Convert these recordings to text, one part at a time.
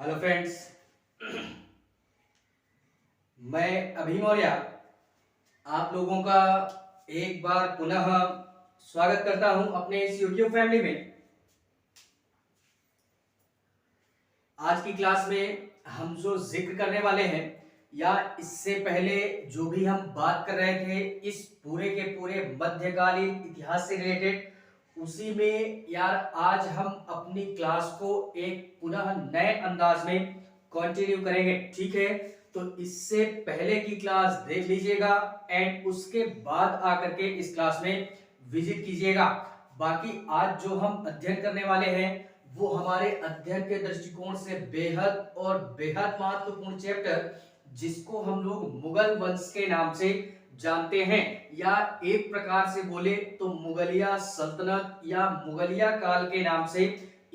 Hello friends. मैं अभी मौर्य आप लोगों का एक बार पुनः स्वागत करता हूं अपने इस यूट्यूब फैमिली में। आज की क्लास में हम जो जिक्र करने वाले हैं या इससे पहले जो भी हम बात कर रहे थे इस पूरे के पूरे मध्यकालीन इतिहास से रिलेटेड, उसी में यार आज हम अपनी क्लास को एक पुनः नए अंदाज में कंटिन्यू करेंगे। ठीक है, तो इससे पहले की क्लास देख लीजिएगा एंड उसके बाद आकर के इस क्लास में विजिट कीजिएगा। बाकी आज जो हम अध्ययन करने वाले हैं वो हमारे अध्ययन के दृष्टिकोण से बेहद और बेहद महत्वपूर्ण चैप्टर, जिसको हम लोग मुगल वंश के नाम से जानते हैं, या एक प्रकार से बोले तो मुगलिया सल्तनत या मुगलिया काल के नाम से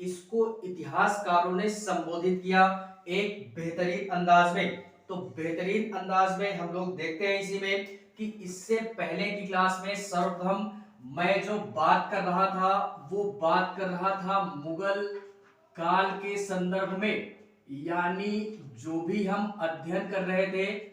इसको इतिहासकारों ने संबोधित किया एक बेहतरीन अंदाज में। तो बेहतरीन अंदाज में हम लोग देखते हैं इसी में कि इससे पहले की क्लास में सर्वप्रथम मैं जो बात कर रहा था वो बात कर रहा था मुगल काल के संदर्भ में, यानी जो भी हम अध्ययन कर रहे थे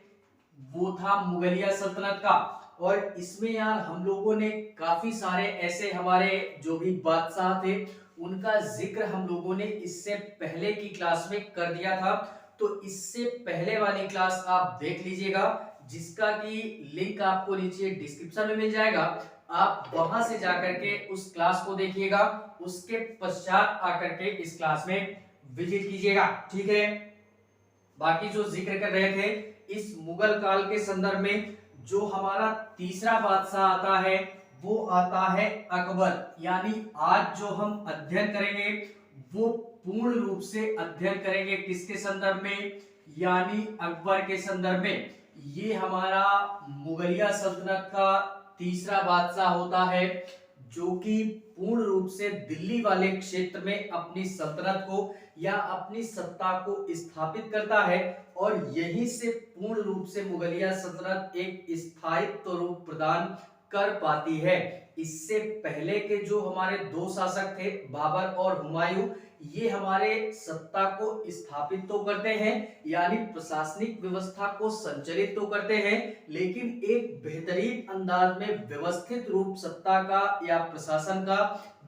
वो था मुगलिया सल्तनत का। और इसमें यार हम लोगों ने काफी सारे ऐसे हमारे जो भी बादशाह थे उनका जिक्र हम लोगों ने इससे पहले की क्लास में कर दिया था। तो इससे पहले वाली क्लास आप देख लीजिएगा, जिसका की लिंक आपको नीचे डिस्क्रिप्शन में मिल जाएगा। आप वहां से जाकर के उस क्लास को देखिएगा, उसके पश्चात आकर के इस क्लास में विजिट कीजिएगा। ठीक है, बाकी जो जिक्र कर रहे थे इस मुगल काल के संदर्भ में जो हमारा तीसरा बादशाह आता है वो आता है अकबर। यानी आज जो हम अध्ययन करेंगे वो पूर्ण रूप से अध्ययन करेंगे किसके संदर्भ में, यानी अकबर के संदर्भ में। ये हमारा मुगलिया सल्तनत का तीसरा बादशाह होता है जो कि पूर्ण रूप से दिल्ली वाले क्षेत्र में अपनी सल्तनत को या अपनी सत्ता को स्थापित करता है, और यहीं से पूर्ण रूप से मुगलिया सल्तनत एक स्थायित्व रूप प्रदान कर पाती है। इससे पहले के जो हमारे दो शासक थे बाबर और हुमायूं, ये हमारे सत्ता को स्थापित तो करते हैं यानी प्रशासनिक व्यवस्था को संचालित तो करते हैं, लेकिन एक बेहतरीन अंदाज में व्यवस्थित रूप सत्ता का या प्रशासन का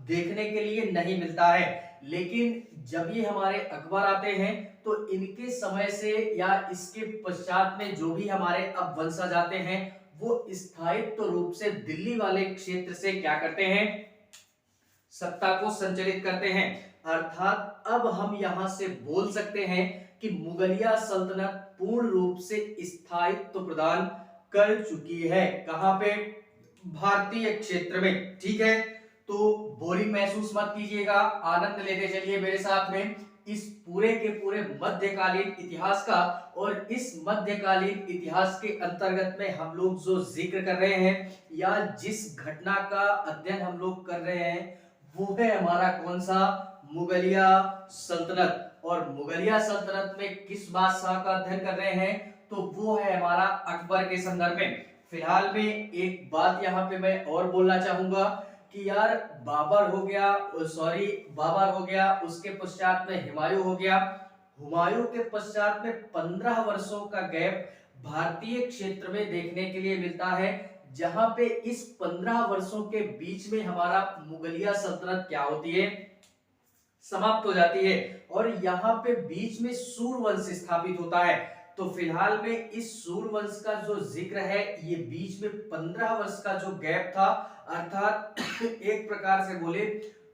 देखने के लिए नहीं मिलता है। लेकिन जब ये हमारे अकबर आते हैं तो इनके समय से या इसके पश्चात में जो भी हमारे अब वंशज आते हैं वो स्थायित्व रूप से दिल्ली वाले क्षेत्र से क्या करते हैं, सत्ता को संचालित करते हैं। अर्थात अब हम यहां से बोल सकते हैं कि मुगलिया सल्तनत पूर्ण रूप से स्थायित्व प्रदान कर चुकी है। कहां पे, भारतीय क्षेत्र में। ठीक है, तो बोरिंग महसूस मत कीजिएगा, आनंद लेते चलिए मेरे साथ में इस पूरे के पूरे मध्यकालीन इतिहास का। और इस मध्यकालीन इतिहास के अंतर्गत में हम लोग जो जिक्र कर रहे हैं या जिस घटना का अध्ययन हम लोग कर रहे हैं वो है हमारा कौन सा, मुगलिया सल्तनत। और मुगलिया सल्तनत में किस बादशाह का अध्ययन कर रहे हैं, तो वो है हमारा अकबर के संदर्भ में। फिलहाल में एक बात यहाँ पे मैं और बोलना चाहूंगा कि यार बाबर हो गया, बाबर हो गया, उसके पश्चात में हुमायूं हो गया। हुमायूं के पश्चात में 15 वर्षों का गैप भारतीय क्षेत्र में देखने के लिए मिलता है, जहां पे इस 15 वर्षों के बीच में हमारा मुगलिया सल्तनत क्या होती है, समाप्त हो जाती है, और यहाँ पे बीच में सूर्यवंश स्थापित होता है। तो फिलहाल में इस सूर्यवंश का जो जिक्र है ये बीच में 15 वर्ष का जो गैप था, अर्थात एक प्रकार से बोले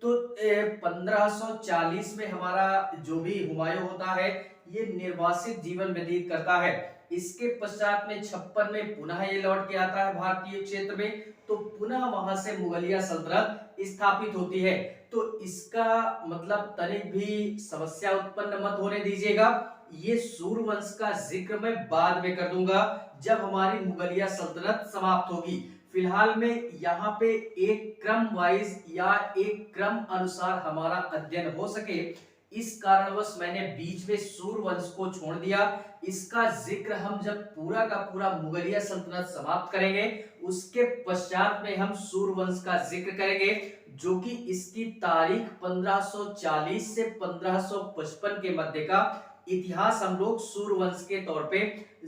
तो 1540 में हमारा जो भी हुमायूं होता है ये निर्वासित जीवन व्यतीत करता है। इसके पश्चात में 56 में पुनः ये लौट के आता है भारतीय क्षेत्र में, तो पुनः वहां से मुगलिया सल्तनत स्थापित होती है। तो इसका मतलब तनिक भी समस्या उत्पन्न मत होने दीजिएगा, ये सूर्यवंश का जिक्र मैं बाद में कर दूंगा जब हमारी मुगलिया सल्तनत समाप्त होगी। फिलहाल में यहाँ पे एक क्रम वाइज या एक क्रम अनुसार हमारा अध्ययन हो सके, इस कारणवश मैंने बीच में सूर्यवंश को छोड़ दिया। इसका जिक्र हम जब पूरा का पूरा मुगलिया सल्तनत समाप्त करेंगे उसके पश्चात में हम सूर्यवंश का जिक्र करेंगे, जो कि इसकी तारीख 1540 से 1555 के मध्य का इतिहास हम लोग सूर्यवंश के तौर पे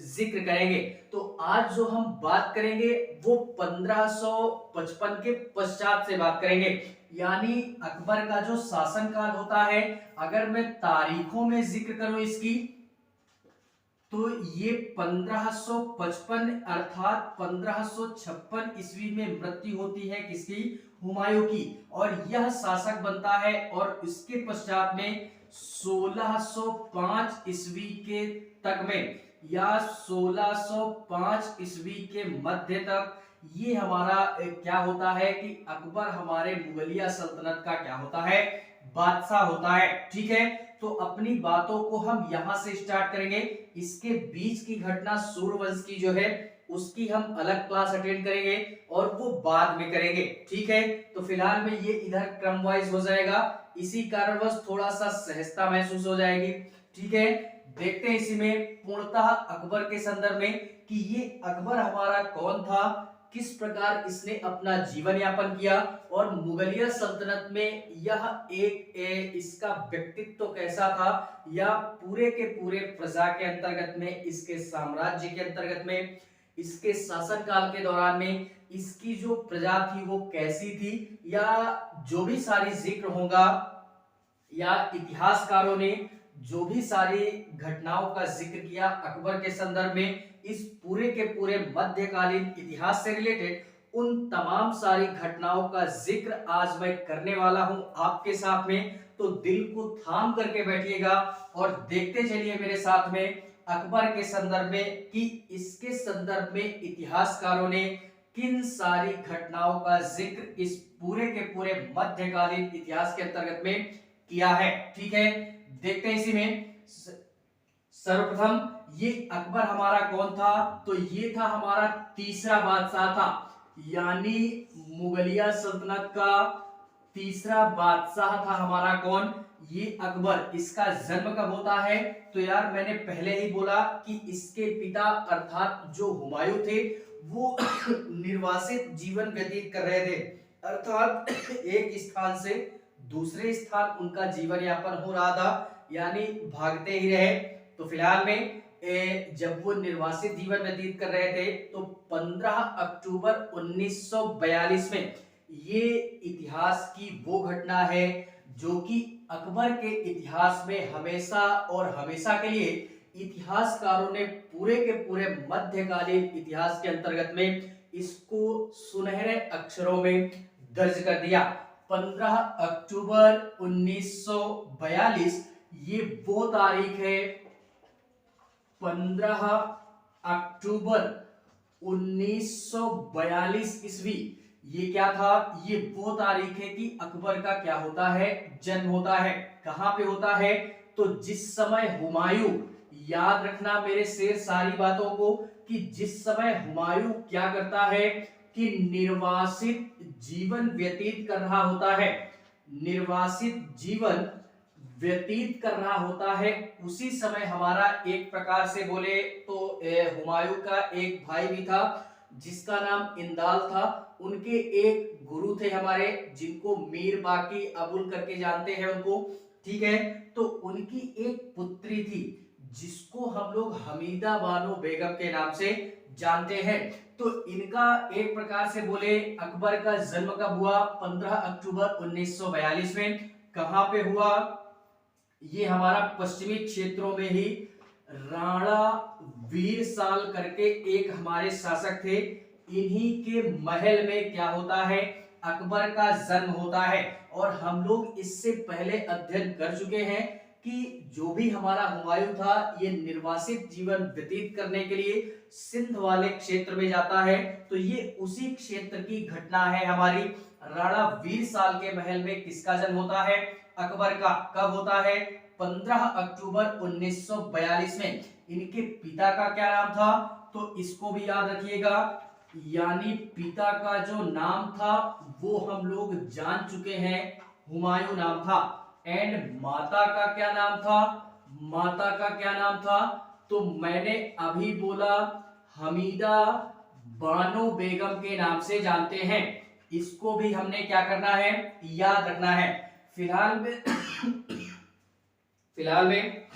जिक्र करेंगे। तो आज जो हम बात करेंगे वो 1555 के पश्चात से बात करेंगे, यानी अकबर का जो शासनकाल होता है, अगर मैं तारीखों में जिक्र करूं इसकी, तो ये 1555 अर्थात 1556 ईस्वी में मृत्यु होती है किसकी? हुमायूं की। और यह शासक बनता है और इसके पश्चात में 1605 ईस्वी के तक में या 1605 ईस्वी के मध्य तक ये हमारा क्या होता है कि अकबर हमारे मुगलिया सल्तनत का क्या होता है? बादशाह होता है। ठीक है, तो अपनी बातों को हम यहां से स्टार्ट करेंगे। इसके बीच की घटना सूर्यवंश की जो है उसकी हम अलग क्लास अटेंड करेंगे और वो बाद में करेंगे। ठीक है, तो फिलहाल में ये इधर क्रम वाइज हो जाएगा, इसी कारणवश थोड़ा सा सहजता महसूस हो जाएगी। ठीक है, देखते हैं इसी में पूर्णतः अकबर के संदर्भ में कि ये अकबर हमारा कौन था, किस प्रकार इसने अपना जीवन यापन किया और मुगलिया सल्तनत में यह इसका व्यक्तित्व कैसा था, या पूरे के पूरे प्रजा के अंतर्गत में, इसके साम्राज्य के अंतर्गत में, इसके शासनकाल के दौरान में इसकी जो प्रजा थी वो कैसी थी, या जो भी सारी जिक्र होगा या इतिहासकारों ने जो भी सारी घटनाओं का जिक्र किया अकबर के संदर्भ में, इस पूरे के पूरे मध्यकालीन इतिहास से रिलेटेड उन तमाम सारी घटनाओं का जिक्र आज मैं करने वाला हूं आपके साथ में। तो दिल को थाम करके बैठिएगा और देखते चलिए मेरे साथ में अकबर के संदर्भ में कि इसके संदर्भ में इतिहासकारों ने किन सारी घटनाओं का जिक्र इस पूरे के पूरे मध्यकालीन इतिहास के अंतर्गत में किया है। ठीक है, देखते हैं इसी में सर्वप्रथम ये अकबर हमारा कौन था, तो ये था हमारा तीसरा बादशाह था, यानी मुगलिया सल्तनत का तीसरा बादशाह था हमारा कौन? ये अकबर। इसका जन्म कब होता है? तो यार मैंने पहले ही बोला कि इसके पिता अर्थात जो हुमायूं थे वो निर्वासित जीवन व्यतीत कर रहे थे, अर्थात एक स्थान से दूसरे स्थान उनका जीवन यापन हो रहा था, यानी भागते ही रहे। तो फिलहाल में जब वो निर्वासित जीवन व्यतीत कर रहे थे तो 15 अक्टूबर 1942 में ये इतिहास की वो घटना है जो कि अकबर के इतिहास में हमेशा और हमेशा के लिए इतिहासकारों ने पूरे के पूरे मध्यकालीन इतिहास के अंतर्गत में इसको सुनहरे अक्षरों में दर्ज कर दिया। 15 अक्टूबर 1942 ये वो तारीख है, 15 अक्टूबर 1942 ईस्वी, ये क्या था? ये वो तारीख है कि अकबर का क्या होता है? जन्म होता है। कहां पे होता है? तो जिस समय हुमायूं, याद रखना मेरे शेर सारी बातों को, कि जिस समय हुमायूं क्या करता है कि निर्वासित जीवन व्यतीत कर रहा होता है, निर्वासित जीवन व्यतीत कर रहा होता है, उसी समय हमारा एक प्रकार से बोले तो हुमायूं का एक भाई भी था जिसका नाम इंदाल था। उनके एक गुरु थे हमारे जिनको मीर बाकी अबुल करके जानते हैं उनको। ठीक है, तो उनकी एक पुत्री थी जिसको हम लोग हमीदा बानो बेगम के नाम से जानते हैं। तो इनका एक प्रकार से बोले अकबर का जन्म कब हुआ? 15 अक्टूबर 1942 में। कहां पे हुआ? ये हमारा पश्चिमी क्षेत्रों में ही राणा वीर साल करके एक हमारे शासक थे, इन्हीं के महल में क्या होता है? अकबर का जन्म होता है। और हम लोग इससे पहले अध्ययन कर चुके हैं कि जो भी हमारा हुमायूं था ये निर्वासित जीवन व्यतीत करने के लिए सिंध वाले क्षेत्र में जाता है। तो ये उसी क्षेत्र की घटना है हमारी। राणा वीर साल के महल में किसका जन्म होता है? अकबर का। कब होता है? 15 अक्टूबर 1942 में। इनके पिता का क्या नाम था? तो इसको भी याद रखिएगा, यानी पिता का जो नाम था वो हम लोग जान चुके हैं, हुमायूं नाम था। एंड माता का क्या नाम था? माता का क्या नाम था? तो मैंने अभी बोला हमीदा बानो बेगम के नाम से जानते हैं। इसको भी हमने क्या करना है? याद रखना है। फिलहाल में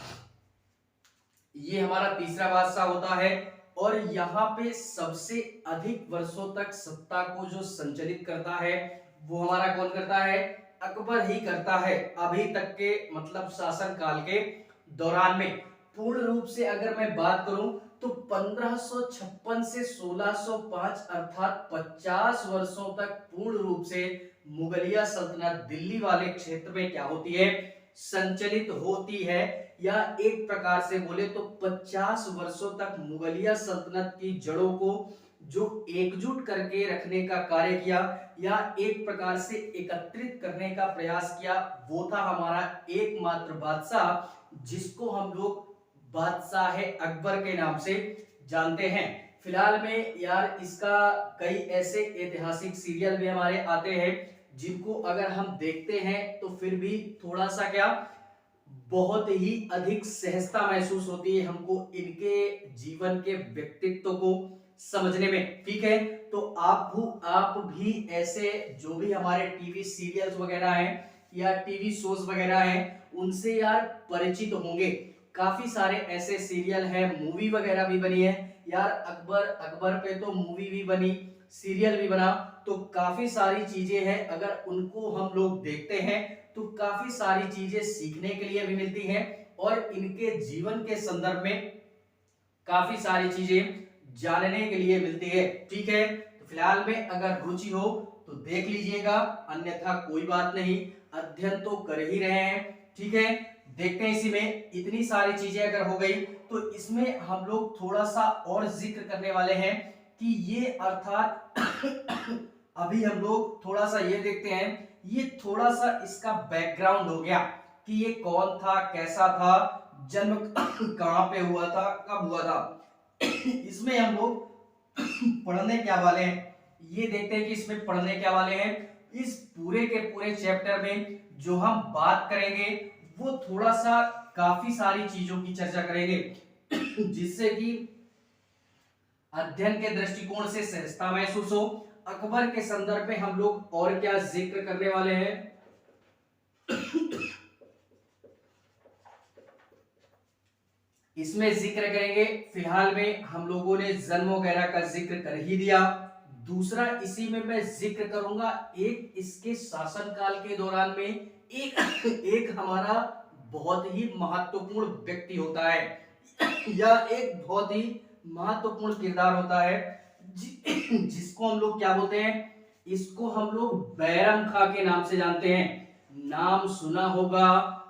ये हमारा तीसरा बादशाह होता है और यहाँ पे सबसे अधिक वर्षों तक सत्ता को जो संचालित करता है वो हमारा कौन करता है, अकबर ही करता है अभी तक के मतलब शासन काल के दौरान में। पूर्ण रूप से अगर मैं बात करूं तो 1556 से 1605 अर्थात 50 वर्षों तक पूर्ण रूप से मुगलिया सल्तनत दिल्ली वाले क्षेत्र में क्या होती है, संचालित होती है। या एक प्रकार से बोले तो 50 वर्षों तक मुगलिया सल्तनत की जड़ों को जो एकजुट करके रखने का कार्य किया या एक प्रकार से एकत्रित करने का प्रयास किया, वो था हमारा एकमात्र बादशाह जिसको हम लोग बादशाह अकबर के नाम से जानते हैं। फिलहाल में यार इसका कई ऐसे ऐतिहासिक सीरियल भी हमारे आते हैं जिनको अगर हम देखते हैं तो फिर भी थोड़ा सा क्या बहुत ही अधिक सहजता महसूस होती है हमको इनके जीवन के व्यक्तित्व को समझने में। ठीक है, तो आप भी ऐसे जो भी हमारे टीवी सीरियल्स वगैरह हैं या टीवी शोज वगैरह हैं उनसे यार परिचित होंगे। काफी सारे ऐसे सीरियल हैं, मूवी वगैरह भी बनी है यार। अकबर अकबर पे तो मूवी भी बनी, सीरियल भी बना, तो काफी सारी चीजें हैं अगर उनको हम लोग देखते हैं तो काफी सारी चीजें सीखने के लिए भी मिलती हैं और इनके जीवन के संदर्भ में काफी सारी चीजें जानने के लिए मिलती है। ठीक है, तो फिलहाल में अगर रुचि हो तो देख लीजिएगा, अन्यथा कोई बात नहीं, अध्ययन तो कर ही रहे हैं। ठीक है, देखते हैं इसी में इतनी सारी चीजें अगर हो गई तो इसमें हम लोग थोड़ा सा और जिक्र करने वाले हैं कि ये अर्थात अभी हम लोग थोड़ा सा ये देखते हैं, ये थोड़ा सा इसका बैकग्राउंड हो गया कि ये कौन था, कैसा था, जन्म कहां पे हुआ था, कब हुआ था। इसमें हम लोग पढ़ने क्या वाले हैं ये देखते हैं कि इसमें पढ़ने क्या वाले हैं। इस पूरे के पूरे चैप्टर में जो हम बात करेंगे वो थोड़ा सा काफी सारी चीजों की चर्चा करेंगे जिससे कि अध्ययन के दृष्टिकोण से सहजता महसूस हो। अकबर के संदर्भ में हम लोग और क्या जिक्र करने वाले हैं इसमें जिक्र करेंगे। फिलहाल में हम लोगों ने जन्म वगैरह का जिक्र कर ही दिया। दूसरा इसी में मैं जिक्र करूंगा एक इसके शासनकाल के दौरान में एक हमारा बहुत ही महत्वपूर्ण व्यक्ति होता है या एक बहुत ही महत्वपूर्ण किरदार होता है जिसको हम लोग क्या बोलते हैं, इसको हम लोग बैरम खां के नाम से जानते हैं। नाम सुना होगा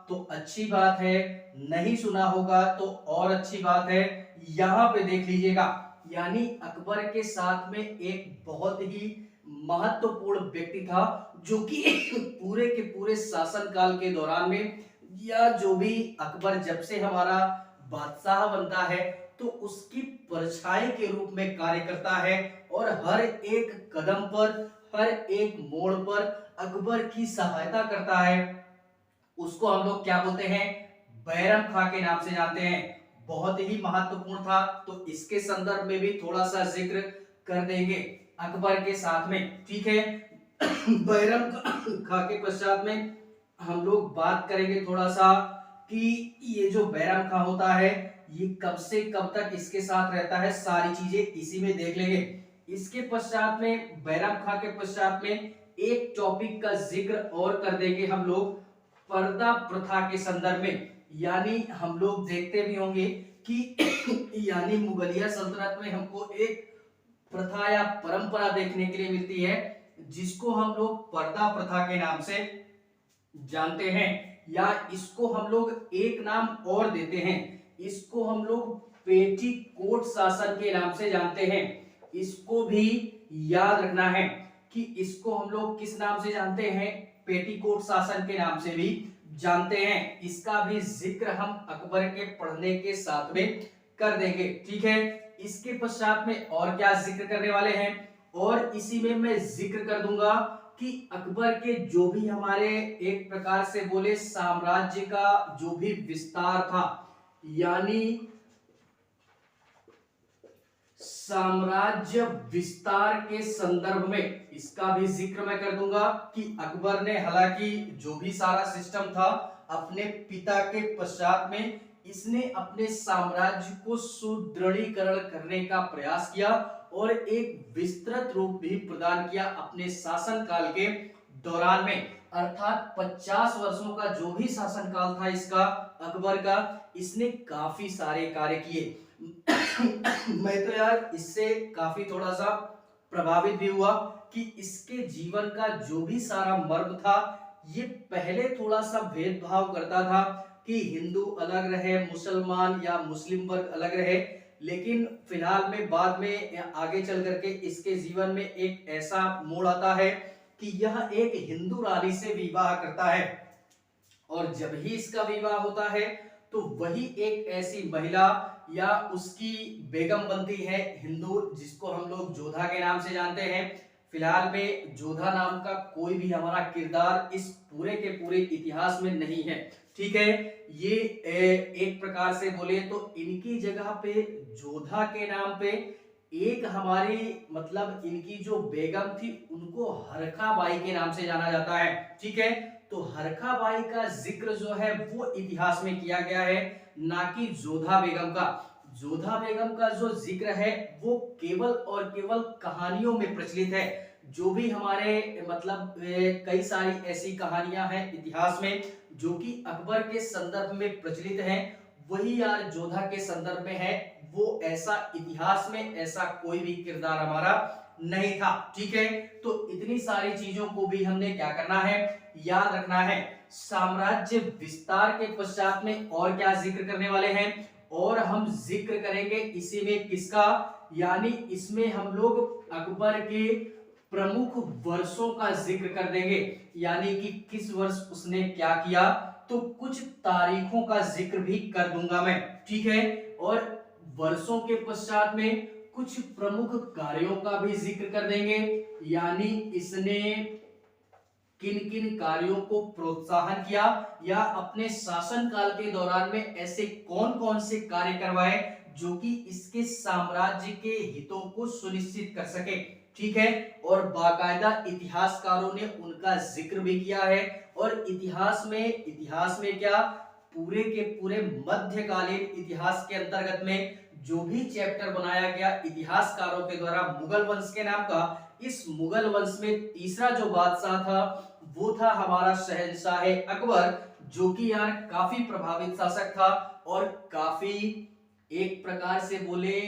तो अच्छी बात है, नहीं सुना होगा तो और अच्छी बात है। यहां पे देख लीजिएगा, यानी अकबर के साथ में एक बहुत ही महत्वपूर्ण व्यक्ति था जो कि पूरे के पूरे शासन काल के दौरान में या जो भी अकबर जब से हमारा बादशाह बनता है तो उसकी परछाई के रूप में कार्य करता है और हर एक कदम पर, हर एक मोड़ पर अकबर की सहायता करता है। उसको हम लोग क्या बोलते हैं, बैरम खां के नाम से जानते हैं। बहुत ही महत्वपूर्ण था, तो इसके संदर्भ में भी थोड़ा सा जिक्र कर देंगे अकबर के साथ में। ठीक है, बैरम खां के पश्चात में हम लोग बात करेंगे थोड़ा सा कि ये जो बैरम खां होता है ये कब से कब तक इसके साथ रहता है, सारी चीजें इसी में देख लेंगे। इसके पश्चात में बैरम खां के पश्चात में एक टॉपिक का जिक्र और कर देंगे हम लोग, पर्दा प्रथा के संदर्भ में। यानी हम लोग देखते भी होंगे कि यानी मुगलिया सल्तनत में हमको एक प्रथा या परंपरा देखने के लिए मिलती है जिसको हम लोग पर्दा प्रथा के नाम से जानते हैं, या इसको हम लोग एक नाम और देते हैं, इसको हम लोग पेटीकोट शासन के नाम से जानते हैं। इसको भी याद रखना है कि इसको हम लोग किस नाम से जानते हैं, पेटीकोट शासन के नाम से भी जानते हैं। इसका भी जिक्र हम अकबर के पढ़ने के साथ में कर देंगे। ठीक है, इसके पश्चात में और क्या जिक्र करने वाले हैं, और इसी में मैं जिक्र कर दूंगा कि अकबर के जो भी हमारे एक प्रकार से बोले साम्राज्य का जो भी विस्तार था, यानी साम्राज्य विस्तार के संदर्भ में इसका भी जिक्र मैं कर दूंगा कि अकबर ने हालांकि जो भी सारा सिस्टम था अपने पिता के पश्चात में इसने अपने साम्राज्य को सुदृढ़ीकरण करने का प्रयास किया और एक विस्तृत रूप भी प्रदान किया अपने शासन काल के दौरान में। अर्थात 50 वर्षों का जो भी शासन काल था इसका, अकबर का, इसने काफी सारे कार्य किए। मैं तो यार इससे काफी थोड़ा सा प्रभावित भी हुआ कि इसके जीवन का जो भी सारा मर्म था, ये पहले थोड़ा सा भेदभाव करता था कि हिंदू अलग रहे, मुसलमान या मुस्लिम वर्ग अलग रहे, लेकिन फिलहाल में बाद में आगे चल करके इसके जीवन में एक ऐसा मोड़ आता है कि यह एक हिंदू रानी से विवाह करता है और जब ही इसका विवाह होता है तो वही एक ऐसी महिला या उसकी बेगम बनती है हिंदू, जिसको हम लोग जोधा के नाम से जानते हैं। फिलहाल में जोधा नाम का कोई भी हमारा किरदार इस पूरे के पूरे इतिहास में नहीं है, ठीक है। ये एक प्रकार से बोले तो इनकी जगह पे जोधा के नाम पे एक हमारी मतलब इनकी जो बेगम थी उनको हरखा बाई के नाम से जाना जाता है, ठीक है। तो हरखा बाई का जिक्र जो है वो इतिहास में किया गया है, ना कि जोधा बेगम का। जोधा बेगम का जो जिक्र है वो केवल और केवल कहानियों में प्रचलित है। जो भी हमारे मतलब कई सारी ऐसी कहानियां हैं इतिहास में जो कि अकबर के संदर्भ में प्रचलित हैं, वही यार जोधा के संदर्भ में है। वो ऐसा इतिहास में ऐसा कोई भी किरदार हमारा नहीं था, ठीक है। तो इतनी सारी चीजों को भी हमने क्या करना है, याद रखना है। साम्राज्य विस्तार के पश्चात में और क्या जिक्र करने वाले हैं, और हम जिक्र करेंगे इसी में किसका, यानी इसमें हम लोग अकबर के प्रमुख वर्षों का जिक्र कर देंगे, यानी कि किस वर्ष उसने क्या किया, तो कुछ तारीखों का जिक्र भी कर दूंगा मैं, ठीक है। और वर्षों के पश्चात में कुछ प्रमुख कार्यों का भी जिक्र कर देंगे, यानी इसने किन किन कार्यों को प्रोत्साहन किया या अपने शासन काल के दौरान में ऐसे कौन कौन से कार्य करवाए जो कि इसके साम्राज्य के हितों को सुनिश्चित कर सके, ठीक है। और बाकायदा इतिहासकारों ने उनका जिक्र भी किया है। और इतिहास में क्या, पूरे के पूरे मध्यकालीन इतिहास के अंतर्गत में जो भी चैप्टर बनाया गया इतिहासकारों के द्वारा मुगल वंश के नाम का, इस मुगल वंश में तीसरा जो बादशाह था वो था हमारा शहंशाह अकबर, जो कि यार काफी प्रभावित शासक था और काफी एक प्रकार से बोले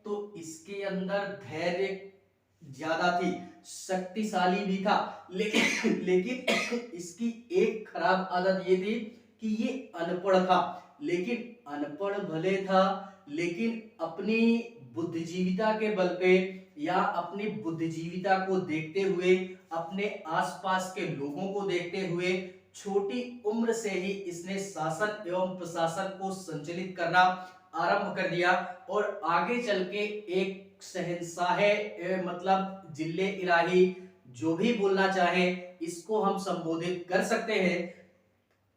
तो इसके अंदर धैर्य ज्यादा थी, शक्तिशाली भी था, लेकिन इसकी एक खराब आदत ये थी कि ये अनपढ़ था। लेकिन अनपढ़ भले था, लेकिन अपनी बुद्धिजीविता के बल पे या अपनी बुद्धिजीविता को देखते हुए, अपने आसपास के लोगों को देखते हुए, छोटी उम्र से ही इसने शासन एवं प्रशासन को संचालित करना आरंभ कर दिया और आगे चल के एक शहंशाह मतलब जिले इलाही, जो भी बोलना चाहे इसको हम संबोधित कर सकते हैं,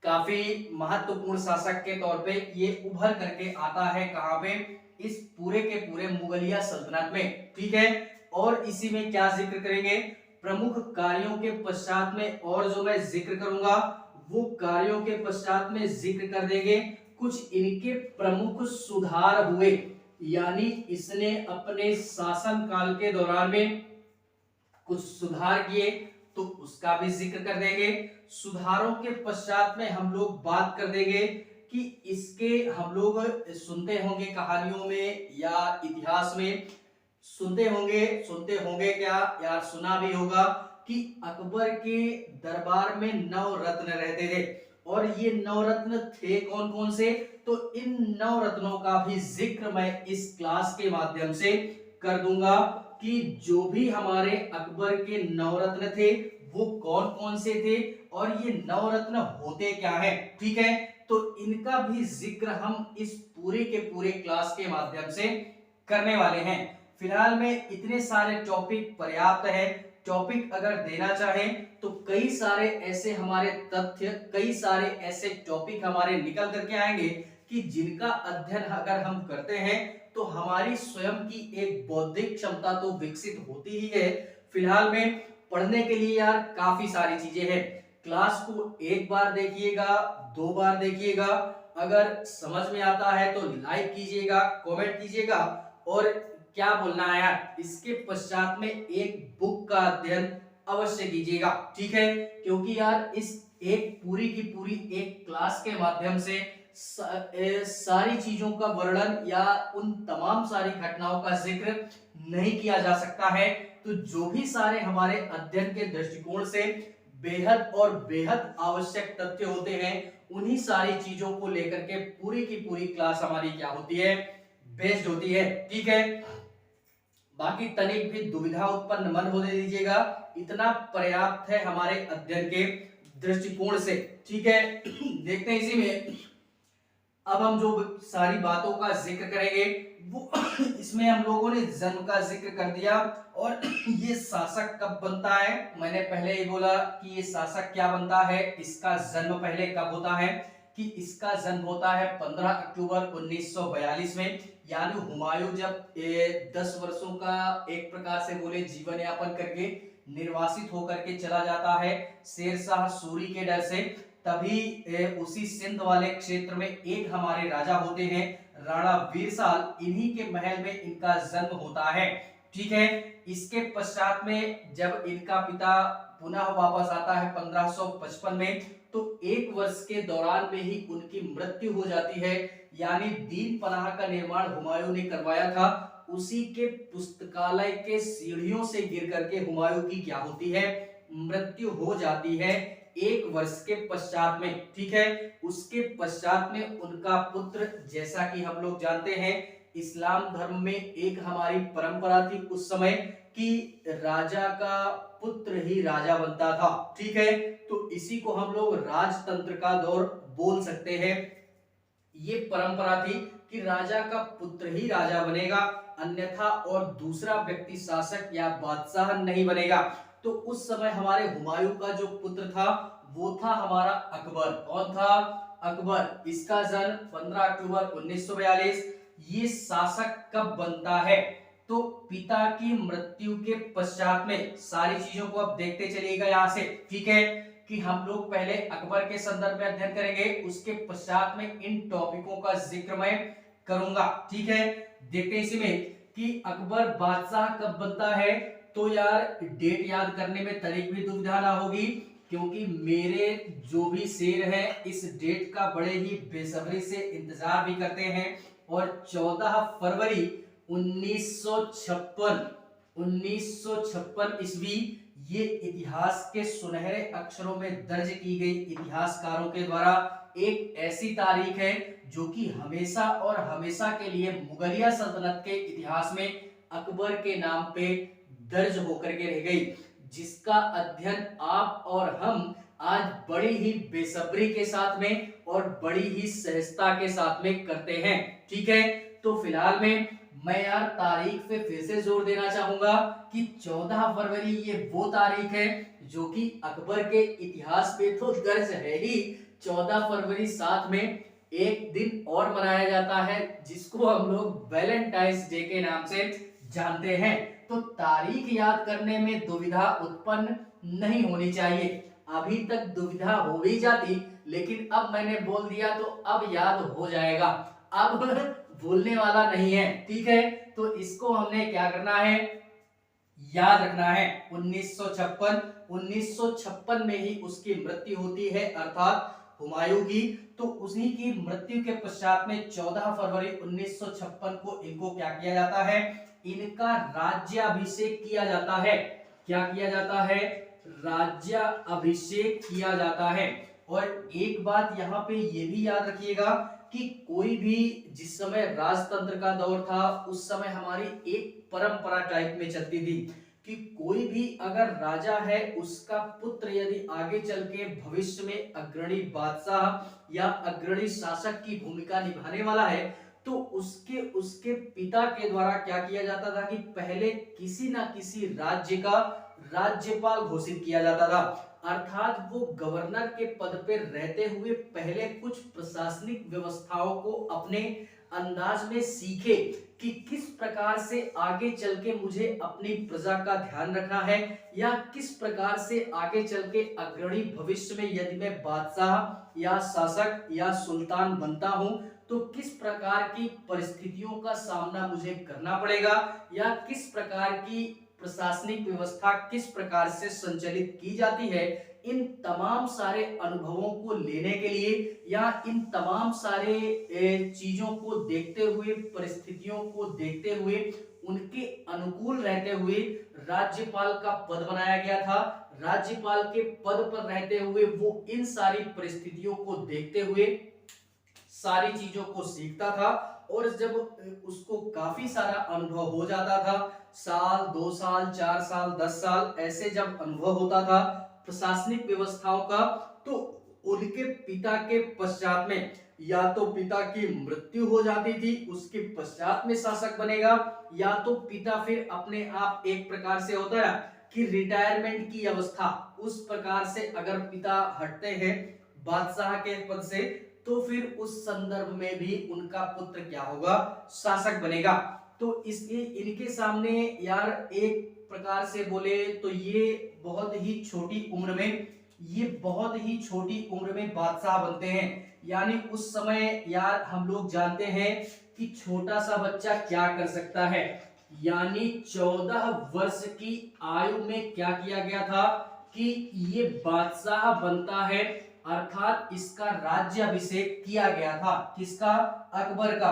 काफी महत्वपूर्ण शासक के तौर पे ये उभर करके आता है। कहां पे, इस पूरे के पूरे मुगलिया सल्तनत में, ठीक है। और इसी में क्या जिक्र करेंगे, प्रमुख कार्यों के पश्चात में, और जो मैं जिक्र करूंगा वो कार्यों के पश्चात में जिक्र कर देंगे कुछ इनके प्रमुख सुधार हुए, यानी इसने अपने शासन काल के दौरान में कुछ सुधार किए तो उसका भी जिक्र कर देंगे। सुधारों के पश्चात में हम लोग बात कर देंगे कि इसके, हम लोग सुनते होंगे कहानियों में या इतिहास में सुनते होंगे क्या यार, सुना भी होगा कि अकबर के दरबार में 9 रत्न रहते थे। और ये 9 रत्न थे कौन कौन से, तो इन 9 रत्नों का भी जिक्र मैं इस क्लास के माध्यम से कर दूंगा कि जो भी हमारे अकबर के 9 रत्न थे वो कौन कौन से थे और ये 9 रत्न होते क्या है, ठीक है। तो इनका भी जिक्र हम इस पूरे के पूरे क्लास के माध्यम से करने वाले हैं। फिलहाल में इतने सारे टॉपिक पर्याप्त है। टॉपिक अगर देना चाहें तो कई सारे ऐसे हमारे तथ्य, कई सारे ऐसे टॉपिक हमारे निकल करके आएंगे कि जिनका अध्ययन अगर हम करते हैं तो हमारी स्वयं की एक बौद्धिक क्षमता तो विकसित होती ही है। फिलहाल में पढ़ने के लिए यार काफी सारी चीजें हैं। क्लास को एक बार देखिएगा, 2 बार देखिएगा, अगर समझ में आता है तो लाइक कीजिएगा, कमेंट कीजिएगा और क्या बोलना है यार, इसके पश्चात में एक बुक का अध्ययन अवश्य कीजिएगा, ठीक है। क्योंकि यार इस एक पूरी की पूरी एक क्लास के माध्यम से सारी चीजों का वर्णन या उन तमाम सारी घटनाओं का जिक्र नहीं किया जा सकता है। तो जो भी सारे हमारे अध्ययन के दृष्टिकोण से बेहद और बेहद आवश्यक तथ्य होते हैं, उन्हीं सारी चीजों को लेकर के पूरी की पूरी क्लास हमारी क्या होती है, बेस्ड होती है, ठीक है। बाकी तनिक भी दुविधा उत्पन्न मन होने दीजिएगा, इतना पर्याप्त है हमारे अध्ययन के दृष्टिकोण से, ठीक है। देखते हैं इसी में अब हम जो सारी बातों का जिक्र करेंगे वो इसमें हम लोगों ने जन्म का जिक्र कर दिया और ये शासक कब बनता है, मैंने पहले ही बोला कि ये शासक क्या बनता है, इसका जन्म पहले कब होता है, कि इसका जन्म होता है 15 अक्टूबर 1942 में। यानी हुमायूं जब 10 वर्षों का एक प्रकार से बोले जीवन यापन करके निर्वासित होकर के चला जाता है शेरशाह सूरी के डर से, तभी उसी सिंध वाले क्षेत्र में एक हमारे राजा होते हैं राणा वीरसाल, इन्हीं के महल में इनका जन्म होता है, ठीक है। इसके पश्चात में जब इनका पिता पुनः वापस आता है 1555 में, तो एक वर्ष के दौरान में ही उनकी मृत्यु हो जाती है। यानी दीन पनाह का निर्माण हुमायूं ने करवाया था, उसी के पुस्तकालय के सीढ़ियों से गिर करके हुमायूं की क्या होती है, मृत्यु हो जाती है एक वर्ष के पश्चात में, ठीक है। उसके पश्चात में उनका पुत्र, जैसा कि हम लोग जानते हैं इस्लाम धर्म में एक हमारी परंपरा थी उस समय कि राजा का पुत्र ही राजा बनता था, ठीक है। तो इसी को हम लोग राजतंत्र का दौर बोल सकते हैं। ये परंपरा थी कि राजा का पुत्र ही राजा बनेगा, अन्यथा और दूसरा व्यक्ति शासक या बादशाह नहीं बनेगा। तो उस समय हमारे हुमायूं का जो पुत्र था वो था हमारा अकबर। कौन था? अकबर। इसका जन्म 15 अक्टूबर 1942। ये शासक कब बनता है? तो पिता की मृत्यु के पश्चात में। सारी चीजों को अब देखते चलिएगा यहां से, ठीक है, कि हम लोग पहले अकबर के संदर्भ में अध्ययन करेंगे, उसके पश्चात में इन टॉपिकों का जिक्र मैं करूंगा, ठीक है। देखते हैं इसी में कि अकबर बादशाह कब बनता है। तो यार डेट याद करने में तनिक भी दुविधा ना होगी, क्योंकि मेरे जो भी शेर हैं इस डेट का बड़े ही बेसब्री से इंतजार भी करते हैं। और 14 फरवरी 1956 ईस्वी ये इतिहास के सुनहरे अक्षरों में दर्ज की गई इतिहासकारों के द्वारा एक ऐसी तारीख है जो कि हमेशा और हमेशा के लिए मुगलिया सल्तनत के इतिहास में अकबर के नाम पे दर्ज होकर के रह गई, जिसका अध्ययन आप और हम आज बड़ी ही बेसब्री के साथ में और बड़ी ही सहजता के साथ में करते हैं, ठीक है। तो फिलहाल में मैं यार तारीख पे फिर से जोर देना चाहूंगा कि 14 फरवरी ये वो तारीख है जो कि अकबर के इतिहास पे तो दर्ज है ही। 14 फरवरी साथ में एक दिन और मनाया जाता है जिसको हम लोग वैलेंटाइंस डे के नाम से जानते हैं। तो तारीख याद करने में दुविधा उत्पन्न नहीं होनी चाहिए। अभी तक दुविधा हो भी जाती, लेकिन अब मैंने बोल दिया तो अब याद हो जाएगा, अब भूलने वाला नहीं है, ठीक है। तो इसको हमने क्या करना है, याद रखना है। 1956 में ही उसकी मृत्यु होती है, अर्थात हुमायूं की। तो उसी की मृत्यु के पश्चात में 14 फरवरी 1956 को इनको क्या किया जाता है, इनका राज्याभिषेक किया जाता है। क्या किया जाता है? राज्याभिषेक किया जाता है। और एक बात यहाँ पे ये भी याद रखिएगा कि कोई भी जिस समय राजतंत्र का दौर था उस समय हमारी एक परंपरा टाइप में चलती थी कि कोई भी अगर राजा है उसका पुत्र यदि आगे चल के भविष्य में अग्रणी बादशाह या अग्रणी शासक की भूमिका निभाने वाला है तो उसके पिता के द्वारा क्या किया जाता था कि पहले किसी ना किसी राज्य का राज्यपाल घोषित किया जाता था। अर्थात वो गवर्नर के पद पर रहते हुए पहले कुछ प्रशासनिक व्यवस्थाओं को अपने अंदाज में सीखे कि किस प्रकार प्रकार से आगे चल के मुझे अपनी प्रजा का ध्यान रखना है, या किस प्रकार से आगे चल के अग्रणी भविष्य में यदि मैं बादशाह या शासक या सुल्तान बनता हूं तो किस प्रकार की परिस्थितियों का सामना मुझे करना पड़ेगा, या किस प्रकार की प्रशासनिक व्यवस्था किस प्रकार से संचालित की जाती है। इन तमाम सारे अनुभवों को लेने के लिए या इन तमाम सारे चीजों को देखते हुए, परिस्थितियों को देखते हुए, उनके अनुकूल रहते हुए राज्यपाल का पद बनाया गया था। राज्यपाल के पद पर रहते हुए वो इन सारी परिस्थितियों को देखते हुए सारी चीजों को सीखता था, और जब उसको काफी सारा अनुभव हो जाता था, साल 2 साल 4 साल 10 साल ऐसे जब अनुभव होता था प्रशासनिक व्यवस्थाओं का, तो उनके पिता के पश्चात में या तो पिता की मृत्यु हो जाती थी, उसके पश्चात में शासक बनेगा, या तो पिता फिर अपने आप एक प्रकार से होता है कि रिटायरमेंट की अवस्था, उस प्रकार से अगर पिता हटते हैं बादशाह के पद से तो फिर उस संदर्भ में भी उनका पुत्र क्या होगा, शासक बनेगा। तो इसलिए इनके सामने यार एक प्रकार से बोले तो ये बहुत ही छोटी उम्र में, ये बहुत ही छोटी उम्र में बादशाह बनते हैं। यानी उस समय यार हम लोग जानते हैं कि छोटा सा बच्चा क्या कर सकता है, यानी 14 वर्ष की आयु में क्या किया गया था कि ये बादशाह बनता है, अर्थात इसका राज्याभिषेक किया गया था। किसका? अकबर का।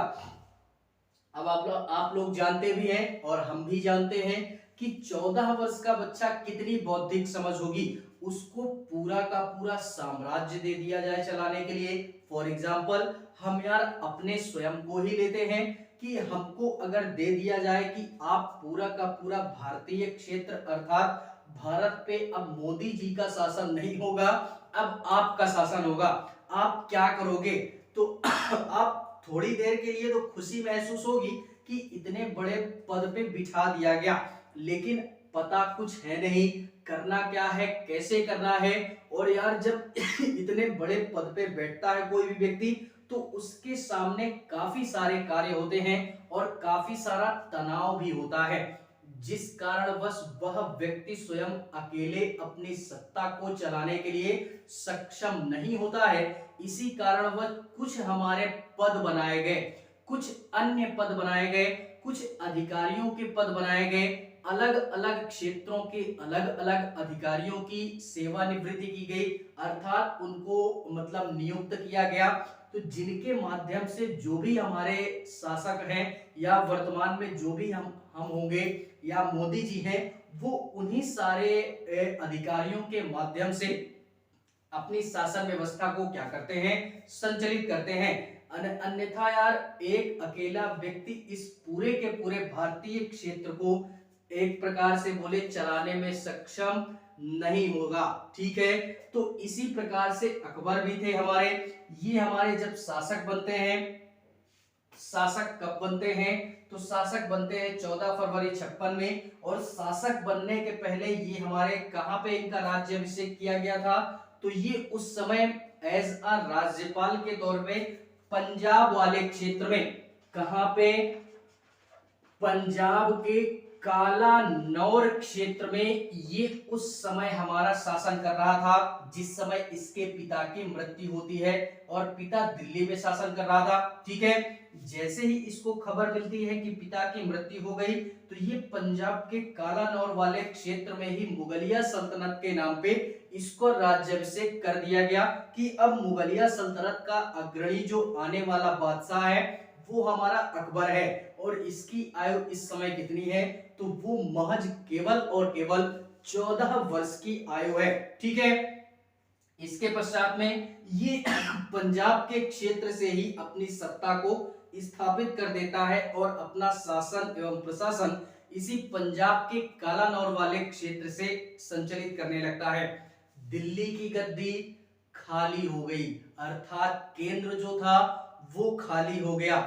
अब आप लोग जानते भी हैं और हम भी जानते हैं कि 14 वर्ष का बच्चा कितनी बौद्धिक समझ होगी, उसको पूरा का पूरा साम्राज्य दे दिया जाए चलाने के लिए। फॉर एग्जाम्पल हम यार अपने स्वयं को ही लेते हैं कि हमको अगर दे दिया जाए कि आप पूरा का पूरा भारतीय क्षेत्र अर्थात भारत पे अब मोदी जी का शासन नहीं होगा, अब आपका शासन होगा, आप क्या करोगे? तो आप थोड़ी देर के लिए तो खुशी महसूस होगी कि इतने बड़े पद पे बिठा दिया गया, लेकिन पता कुछ है नहीं, करना क्या है, कैसे करना है। और यार जब इतने बड़े पद पे बैठता है कोई भी व्यक्ति तो उसके सामने काफी सारे कार्य होते हैं और काफी सारा तनाव भी होता है, जिस कारणवश वह व्यक्ति स्वयं अकेले अपनी सत्ता को चलाने के लिए सक्षम नहीं होता है। इसी कारणवश कुछ हमारे पद बनाए गए, कुछ अन्य पद बनाए गए, कुछ अधिकारियों के पद बनाए गए, अलग अलग क्षेत्रों के अलग अलग अधिकारियों की सेवानिवृत्ति की गई, अर्थात उनको मतलब नियुक्त किया गया। तो जिनके माध्यम से जो भी हमारे शासक हैं या वर्तमान में जो भी हम होंगे या मोदी जी हैं, वो उन्हीं सारे अधिकारियों के माध्यम से अपनी शासन व्यवस्था को क्या करते हैं, संचालित करते हैं। अन्यथा यार एक अकेला व्यक्ति इस पूरे के पूरे भारतीय क्षेत्र को एक प्रकार से बोले चलाने में सक्षम नहीं होगा। ठीक है, तो इसी प्रकार से अकबर भी थे हमारे। ये हमारे जब शासक बनते हैं, शासक कब बनते हैं? तो शासक बनते हैं 14 फरवरी 56 में, और शासक बनने के पहले ये हमारे कहां पे इनका राज्याभिषेक किया गया था? तो ये उस समय एज अ राज्यपाल के तौर पे पंजाब वाले क्षेत्र में, कहां पे? पंजाब के कालानौर क्षेत्र में ये उस समय हमारा शासन कर रहा था, जिस समय इसके पिता की मृत्यु होती है और पिता दिल्ली में शासन कर रहा था। ठीक है, जैसे ही इसको खबर मिलती है कि पिता की मृत्यु हो गई तो ये पंजाब के कालानौर वाले क्षेत्र में ही मुगलिया सल्तनत के नाम पे इसको राज्याभिषेक कर दिया गया कि अब मुगलिया सल्तनत का अग्रणी जो आने वाला बादशाह है वो हमारा अकबर है, और इसकी आयु इस समय कितनी है? तो वो महज केवल और केवल 14 वर्ष की आयु है। ठीक है, इसके पश्चात में ये पंजाब के क्षेत्र से ही अपनी सत्ता को स्थापित कर देता है और अपना शासन एवं प्रशासन इसी पंजाब के कालानौर वाले क्षेत्र से संचालित करने लगता है। दिल्ली की गद्दी खाली हो गई, अर्थात केंद्र जो था वो खाली हो गया।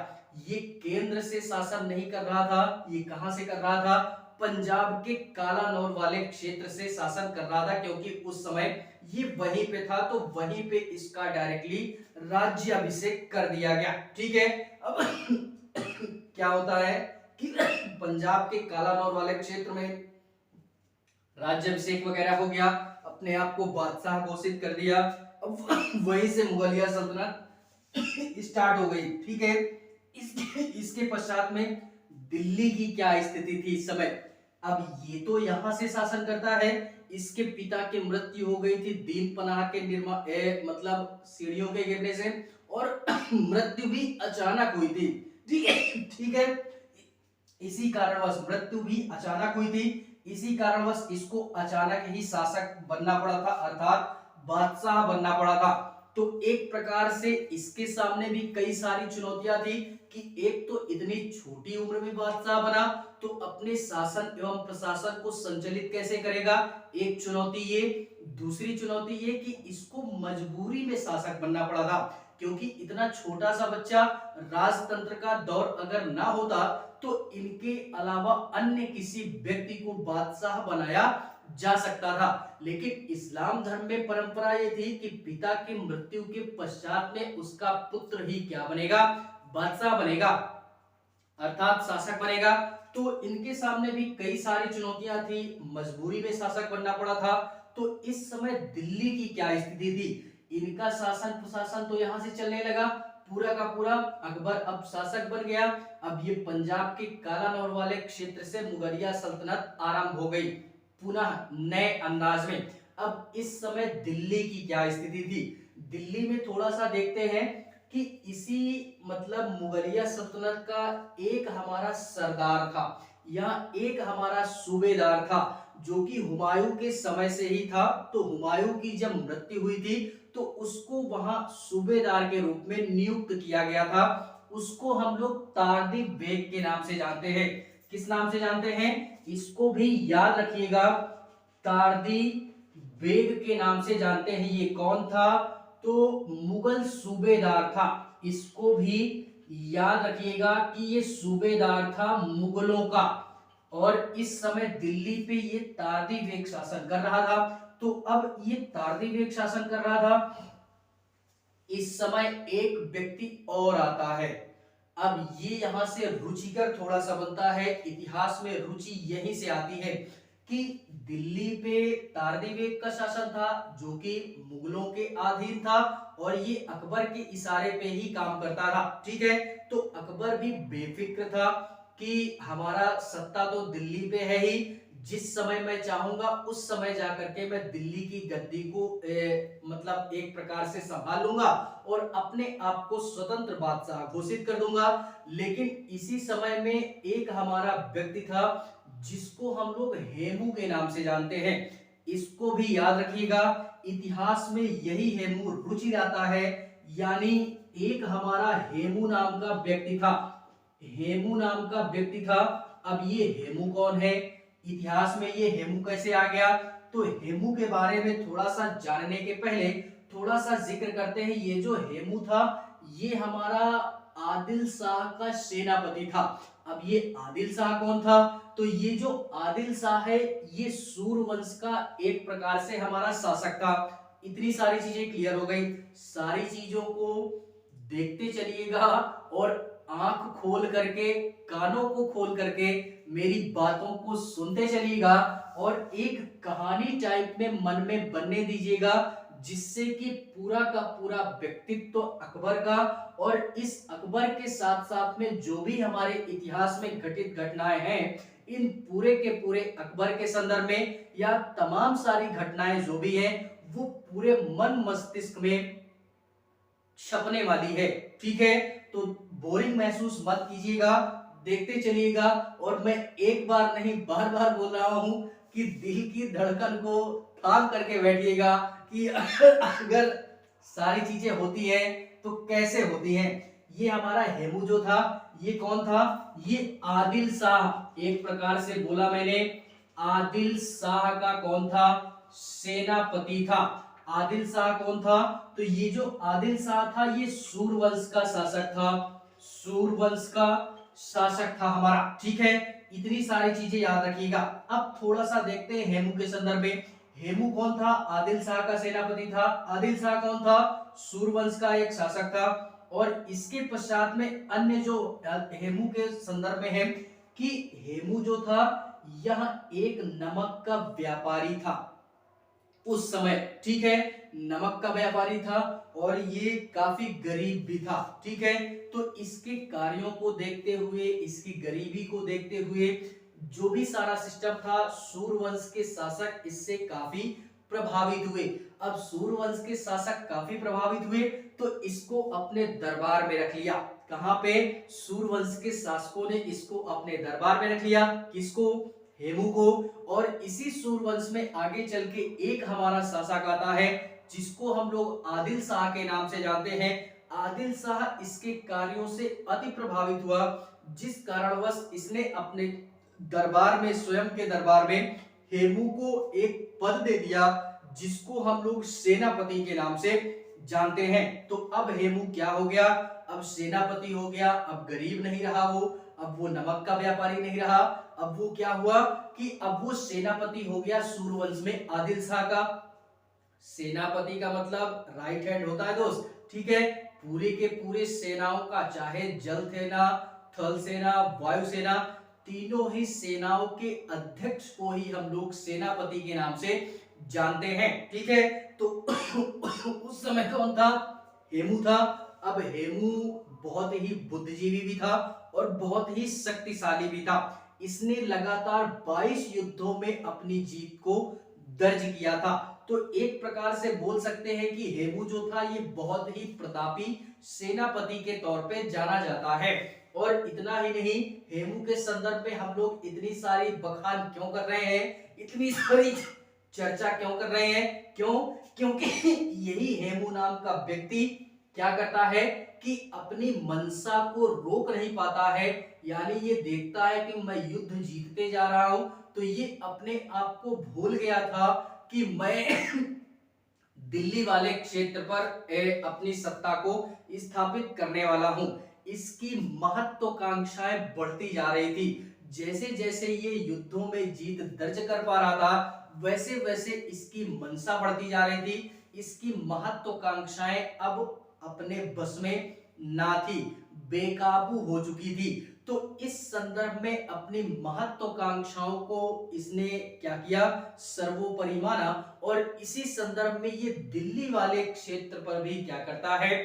ये केंद्र से शासन नहीं कर रहा था, ये कहां से कर रहा था? पंजाब के कालानौर वाले क्षेत्र से शासन कर रहा था, क्योंकि उस समय ये वहीं पे था, तो वहीं पे इसका डायरेक्टली राज्याभिषेक कर दिया गया। ठीक है, अब क्या होता है कि पंजाब के कालानौर वाले क्षेत्र में राज्याभिषेक वगैरह हो गया, अपने आप को बादशाह घोषित कर दिया। अब वहीं से मुगलिया सल्तनत स्टार्ट हो गई। ठीक है, इसके पश्चात में दिल्ली की क्या स्थिति थी इस समय। अब ये तो यहां से शासन करता है, इसके पिता की मृत्यु हो गई थी दीन पनाह के मतलब सीढ़ियों के गिरने से, और मृत्यु भी अचानक हुई थी। ठीक है, ठीक है, इसी कारणवश मृत्यु भी अचानक हुई थी, इसी कारणवश इसको अचानक ही शासक बनना पड़ा था, अर्थात बादशाह बनना पड़ा था। तो एक प्रकार से इसके सामने भी कई सारी चुनौतियां थी कि एक तो इतनी छोटी उम्र में बादशाह बना, तो अपने शासन एवं प्रशासन को संचालित कैसे करेगा, एक चुनौती ये। दूसरी चुनौती ये कि इसको मजबूरी में शासक बनना पड़ा था, क्योंकि इतना छोटा सा बच्चा, राजतंत्र का दौर अगर ना होता तो इनके अलावा अन्य किसी व्यक्ति को बादशाह बनाया जा सकता था। लेकिन इस्लाम धर्म में परंपरा ये थी कि पिता की मृत्यु के पश्चात में उसका पुत्र ही क्या बनेगा, बादशाह बनेगा, अर्थात शासक बनेगा। तो इनके सामने भी कई सारी चुनौतियां थी, मजबूरी में शासक बनना पड़ा था। तो इस समय दिल्ली की क्या स्थिति थी, इनका शासन प्रशासन तो यहां से चलने लगा, पूरा का पूरा अकबर अब शासक बन गया। अब ये पंजाब के कालानौर वाले क्षेत्र से मुगलिया सल्तनत आरंभ हो गई पुनः नए अंदाज में। अब इस समय दिल्ली की क्या स्थिति थी, दिल्ली में थोड़ा सा देखते हैं कि इसी मतलब मुगलिया सल्तनत का एक हमारा सरदार था या एक हमारा सूबेदार था, जो कि हुमायूं के समय से ही था। तो हुमायूं की जब मृत्यु हुई थी तो उसको वहां सूबेदार के रूप में नियुक्त किया गया था। उसको हम लोग तारदी बेग के नाम से जानते हैं। किस नाम से जानते हैं, इसको भी याद रखिएगा, तारदी बेग के नाम से जानते हैं। ये कौन था, तो मुगल सूबेदार था। इसको भी याद रखिएगा कि ये सूबेदार था मुगलों का, और इस समय दिल्ली पे ये तारदी बेग शासन कर रहा था। तो अब ये तारदी बेग शासन कर रहा था, इस समय एक व्यक्ति और आता है। अब ये यहां से रुचिकर थोड़ा सा बनता है, इतिहास में रुचि यहीं से आती है कि दिल्ली पे तारदी बेग का शासन था जो कि मुगलों के अधीन था, और ये अकबर के इशारे पे ही काम करता था। ठीक है, तो अकबर भी बेफिक्र था कि हमारा सत्ता तो दिल्ली पे है ही, जिस समय मैं चाहूंगा उस समय जाकर के मैं दिल्ली की गद्दी को मतलब एक प्रकार से संभाल लूंगा और अपने आप को स्वतंत्र बादशाह घोषित कर दूंगा। लेकिन इसी समय में एक हमारा व्यक्ति था जिसको हम लोग हेमू के नाम से जानते हैं। इसको भी याद रखिएगा, इतिहास में यही हेमू रुचि आता है, यानी एक हमारा हेमू नाम का व्यक्ति था। हेमू नाम का व्यक्ति था। अब ये हेमू कौन है, इतिहास में ये हेमू कैसे आ गया, तो हेमू के बारे में थोड़ा सा जानने के पहले थोड़ा सा जिक्र करते हैं। ये जो हेमू था ये हमारा आदिल शाह का सेनापति था। अब ये आदिल शाह कौन था, तो ये जो आदिल शाह है ये सूर्यवंश का एक प्रकार से हमारा शासक था। इतनी सारी चीजें क्लियर हो गई, सारी चीजों को देखते चलिएगा और आंख खोल करके, कानों को खोल करके मेरी बातों को सुनते चलिएगा और एक कहानी टाइप में मन में बनने दीजिएगा, जिससे कि पूरा का पूरा व्यक्तित्व तो अकबर का और इस अकबर के साथ साथ में जो भी हमारे इतिहास में घटित घटनाएं हैं इन पूरे के पूरे अकबर के संदर्भ में या तमाम सारी घटनाएं जो भी हैं वो पूरे मन मस्तिष्क में छपने वाली है। ठीक है, तो बोरिंग महसूस मत कीजिएगा, देखते चलिएगा। और मैं एक बार नहीं बार बार बोल रहा हूं कि दिल की धड़कन को थाम करके बैठिएगा कि अगर सारी चीजें होती हैं तो कैसे होती हैं। ये हमारा हेमू जो था ये कौन था, ये आदिल शाह, एक प्रकार से बोला मैंने आदिल शाह का कौन था, सेनापति था। आदिल शाह कौन था, तो ये जो आदिल शाह था ये सूर्यवंश का शासक था, सूर्यवंश का शासक था हमारा। ठीक है, इतनी सारी चीजें याद रखिएगा। अब थोड़ा सा देखते हैं हेमू के संदर्भ में। हेमू कौन था, आदिल शाह का सेनापति था। आदिल शाह कौन था, सूर्यवंश का एक शासक था। और इसके पश्चात में अन्य जो हेमू के संदर्भ में है कि हेमू जो था यह एक नमक का व्यापारी था उस समय, ठीक है, नमक का व्यापारी था और ये काफी गरीब भी था, ठीक है। तो इसके कार्यों को देखते हुए, इसकी गरीबी को देखते हुए जो भी सारा सिस्टम था, सूर्यवंश के शासक इससे काफी प्रभावित हुए। अब सूर्यवंश के शासक काफी प्रभावित हुए तो इसको अपने दरबार में रख लिया। कहां पे? सूर्यवंश के शासकों ने इसको अपने दरबार में रख लिया। किसको? हेमू को। और इसी सूर्यवंश में आगे चल के एक हमारा शासक आता है जिसको हम लोग आदिल शाह के नाम से जानते हैं। आदिल शाह इसके कार्यों से अति प्रभावित हुआ, जिस कारणवश इसने अपने दरबार में, स्वयं के दरबार में हेमू को एक पद दे दिया जिसको हम लोग सेनापति के नाम से जानते हैं। तो अब हेमू क्या हो गया? अब सेनापति हो गया। अब गरीब नहीं रहा वो, अब वो नमक का व्यापारी नहीं रहा। अब वो क्या हुआ कि अब वो सेनापति हो गया सूर्यवंश में आदिल शाह का। सेनापति का मतलब राइट हैंड होता है दोस्त, ठीक है। पूरे के पूरे सेनाओं का, चाहे जल सेना, थल सेना, वायु सेना, तीनों ही सेनाओं के अध्यक्ष को ही हम लोग सेनापति के नाम से जानते हैं, ठीक है। तो उस समय कौन था? हेमू था। अब हेमू बहुत ही बुद्धिजीवी भी था और बहुत ही शक्तिशाली भी था। इसने लगातार 22 युद्धों में अपनी जीत को दर्ज किया था। तो एक प्रकार से बोल सकते हैं कि हेमू जो था ये बहुत ही प्रतापी सेनापति के तौर पे जाना जाता है। और इतना ही नहीं, हेमू के संदर्भ में हम लोग इतनी सारी बखान क्यों कर रहे हैं, इतनी सारी चर्चा क्यों कर रहे हैं? क्यों? क्योंकि यही हेमू नाम का व्यक्ति क्या करता है कि अपनी मनसा को रोक नहीं पाता है। यानी ये देखता है कि मैं युद्ध जीतते जा रहा हूं, तो ये अपने आप को भूल गया था कि मैं दिल्ली वाले क्षेत्र पर अपनी सत्ता को स्थापित करने वाला हूं। इसकी महत्वाकांक्षाएं बढ़ती जा रही थी। जैसे जैसे ये युद्धों में जीत दर्ज कर पा रहा था, वैसे वैसे इसकी मनसा बढ़ती जा रही थी। इसकी महत्वाकांक्षाएं अब अपने बस में ना थी, बेकाबू हो चुकी थी। तो इस संदर्भ में अपनी महत्वाकांक्षाओं को इसने क्या किया? सर्वोपरि माना। और इसी संदर्भ में ये दिल्ली वाले क्षेत्र पर भी क्या करता है?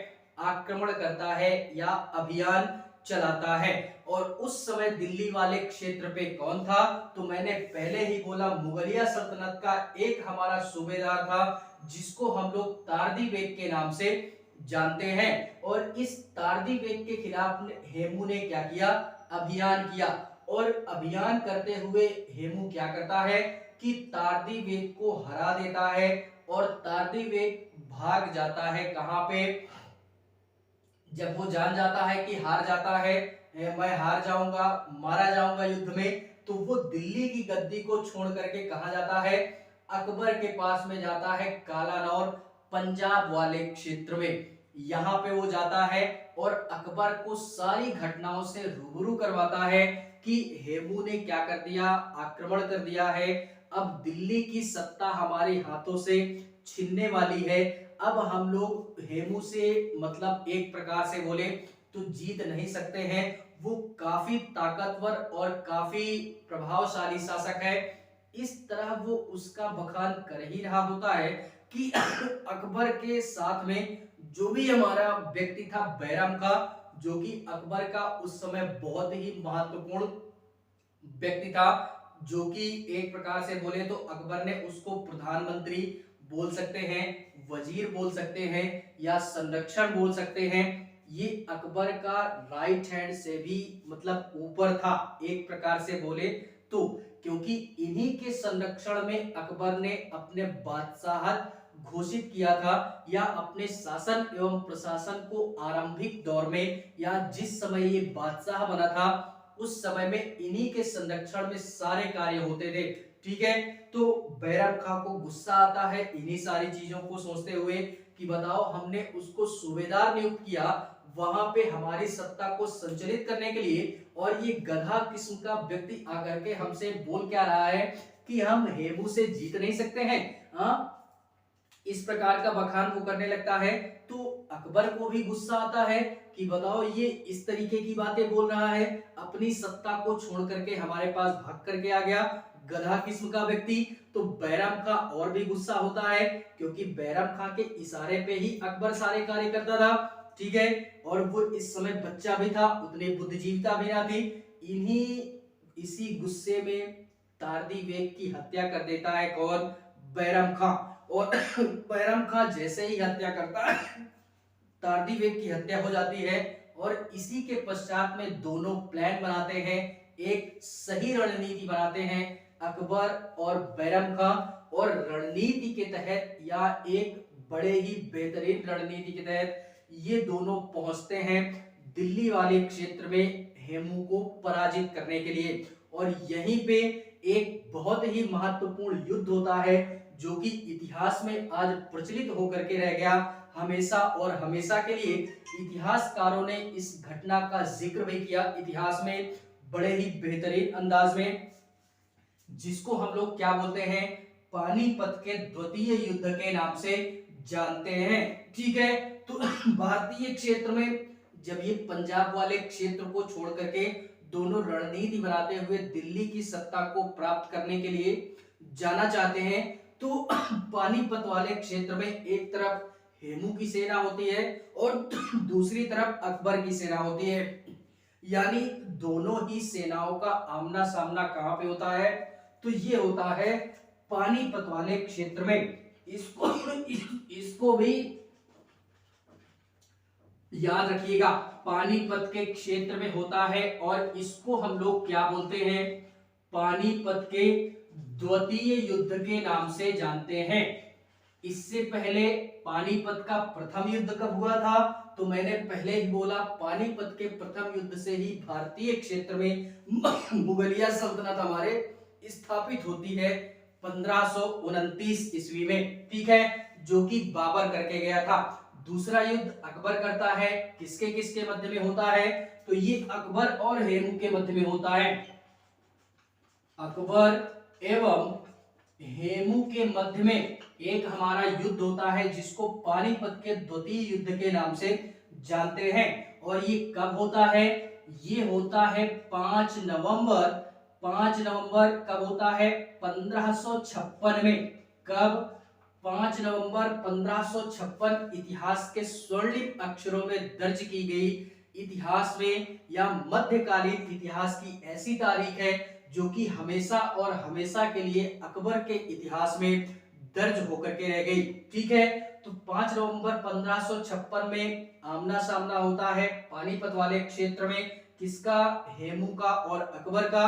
आक्रमण करता है या अभियान चलाता है। और उस समय दिल्ली वाले क्षेत्र पे कौन था? तो मैंने पहले ही बोला, मुगलिया सल्तनत का एक हमारा सूबेदार था जिसको हम लोग तारदी बेग के नाम से जानते हैं। और इस तारदी बेग के खिलाफ हेमू ने क्या किया? अभियान किया। और अभियान करते हुए हेमू क्या करता है कि तारदी बेग को हरा देता है और तारदी बेग भाग जाता है। कहां पे? जब वो जान जाता है कि हार जाता है, मैं हार जाऊंगा, मारा जाऊंगा युद्ध में, तो वो दिल्ली की गद्दी को छोड़ करके कहा जाता है? अकबर के पास में जाता है, कालानौर पंजाब वाले क्षेत्र में। यहाँ पे वो जाता है और अकबर को सारी घटनाओं से रूबरू करवाता है कि हेमू ने क्या कर दिया? आक्रमण कर दिया है। अब दिल्ली की सत्ता हमारे हाथों से छीनने वाली है। अब हम लोग हेमू से मतलब एक प्रकार से बोले तो जीत नहीं सकते हैं। वो काफी ताकतवर और काफी प्रभावशाली शासक है। इस तरह वो उसका बखान कर ही रहा होता है कि अकबर के साथ में जो भी हमारा व्यक्ति था बैरम का, जो कि अकबर का उस समय बहुत ही महत्वपूर्ण व्यक्ति था, जो कि एक प्रकार से बोले तो अकबर ने उसको प्रधानमंत्री बोल सकते हैं, वजीर बोल सकते हैं या संरक्षण बोल सकते हैं। ये अकबर का राइट हैंड से भी मतलब ऊपर था एक प्रकार से बोले तो, क्योंकि इन्हीं के संरक्षण में अकबर ने अपने बादशाहत घोषित किया था या अपने शासन एवं प्रशासन को आरंभिक दौर में या जिस समय ये बादशाह बना था उस समय में इन्हीं के संरक्षण में सारे कार्य होते थे, ठीक है। तो बैरम खां को गुस्सा आता है इन्हीं सारी चीजों को सोचते हुए कि बताओ, हमने उसको सूबेदार नियुक्त किया वहां पे हमारी सत्ता को संचालित करने के लिए, और ये गधा किस्म का व्यक्ति आकर के हमसे बोल क्या रहा है कि हम हेमू से जीत नहीं सकते हैं। हाँ, इस प्रकार का बखान वो करने लगता है, तो अकबर को भी गुस्सा आता है कि बताओ ये इस तरीके की बातें बोल रहा है, अपनी सत्ता को छोड़ करके हमारे पास भाग करके आ गया, गधा किस्म का व्यक्ति। तो बैराम खां और भी गुस्सा होता है, क्योंकि बैराम खां के इशारे पे ही अकबर सारे कार्य करता था, ठीक है। और वो इस समय बच्चा भी था, उतनी बुद्धिजीविता भी ना थी। इसी गुस्से में तारदी बेग की हत्या कर देता है कौन? बैराम खां। और बैराम खां जैसे ही हत्या करता है, तारदी बेग की हत्या हो जाती है। और इसी के पश्चात में दोनों प्लान बनाते हैं, एक सही रणनीति बनाते हैं अकबर और बैराम खां। और रणनीति के तहत या एक बड़े ही बेहतरीन रणनीति के तहत ये दोनों पहुंचते हैं दिल्ली वाले क्षेत्र में हेमू को पराजित करने के लिए। और यहीं पे एक बहुत ही महत्वपूर्ण युद्ध होता है, जो कि इतिहास में आज प्रचलित होकर के रह गया हमेशा और हमेशा के लिए। इतिहासकारों ने इस घटना का जिक्र भी किया इतिहास में बड़े ही बेहतरीन अंदाज में, जिसको हम लोग क्या बोलते हैं? पानीपत के द्वितीय युद्ध के नाम से जानते हैं, ठीक है। तो भारतीय क्षेत्र में जब ये पंजाब वाले क्षेत्र को छोड़ करके दोनों रणनीति बनाते हुए दिल्ली की सत्ता को प्राप्त करने के लिए जाना चाहते हैं, तो पानीपत वाले क्षेत्र में एक तरफ हेमू की सेना होती है और दूसरी तरफ अकबर की सेना होती है। यानी दोनों ही सेनाओं का आमना सामना कहां पे होता है? तो ये होता है पानीपत वाले क्षेत्र में। इसको भी याद रखिएगा, पानीपत के क्षेत्र में होता है और इसको हम लोग क्या बोलते हैं? पानीपत के द्वितीय युद्ध के नाम से जानते हैं। इससे पहले पानीपत का प्रथम युद्ध कब हुआ था? तो मैंने पहले ही बोला, पानीपत के प्रथम युद्ध से ही भारतीय क्षेत्र में मुगलिया सल्तनत हमारे स्थापित होती है 1529 ईस्वी में, ठीक है, जो कि बाबर करके गया था। दूसरा युद्ध अकबर करता है, किसके किसके मध्य में होता है? तो ये अकबर और हेमू के मध्य में होता है। अकबर एवं हेमू के मध्य में एक हमारा युद्ध होता है, जिसको पानीपत के द्वितीय युद्ध के नाम से जानते हैं। और ये कब होता है? ये होता है 5 नवंबर। 5 नवंबर कब होता है? 1556 में। कब? 5 नवंबर 1556 इतिहास के स्वर्णिम अक्षरों में दर्ज की गई इतिहास में या मध्यकालीन इतिहास की ऐसी तारीख है जो कि हमेशा और हमेशा के लिए अकबर के इतिहास में दर्ज होकर के रह गई, ठीक है। तो 5 नवंबर 1556 में आमना सामना होता है पानीपत वाले क्षेत्र में, किसका? हेमू का और अकबर का।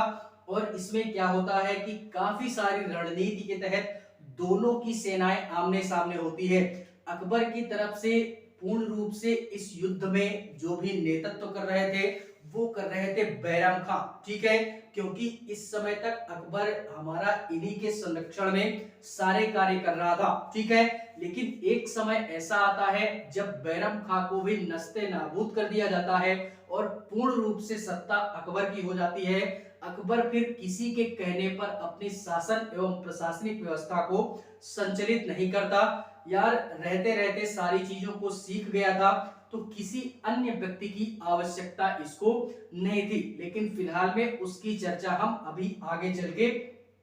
और इसमें क्या होता है कि काफी सारी रणनीति के तहत दोनों की सेनाएं आमने सामने होती है। अकबर की तरफ से पूर्ण रूप से इस युद्ध में जो भी नेतृत्व कर रहे थे वो कर रहे थे बैराम खां, ठीक है, क्योंकि इस समय तक अकबर हमारा इन्हीं के संरक्षण में सारे कार्य कर रहा था, ठीक है। लेकिन एक समय ऐसा आता है जब बैराम खां को भी नस्ते नाबूद कर दिया जाता है और पूर्ण रूप से सत्ता अकबर की हो जाती है। अकबर फिर किसी के कहने पर अपनी शासन एवं प्रशासनिक व्यवस्था को संचालित नहीं करता। यार रहते रहते सारी चीजों को सीख गया था, तो किसी अन्य व्यक्ति की आवश्यकता इसको नहीं थी। लेकिन फिलहाल में उसकी चर्चा हम अभी आगे चल के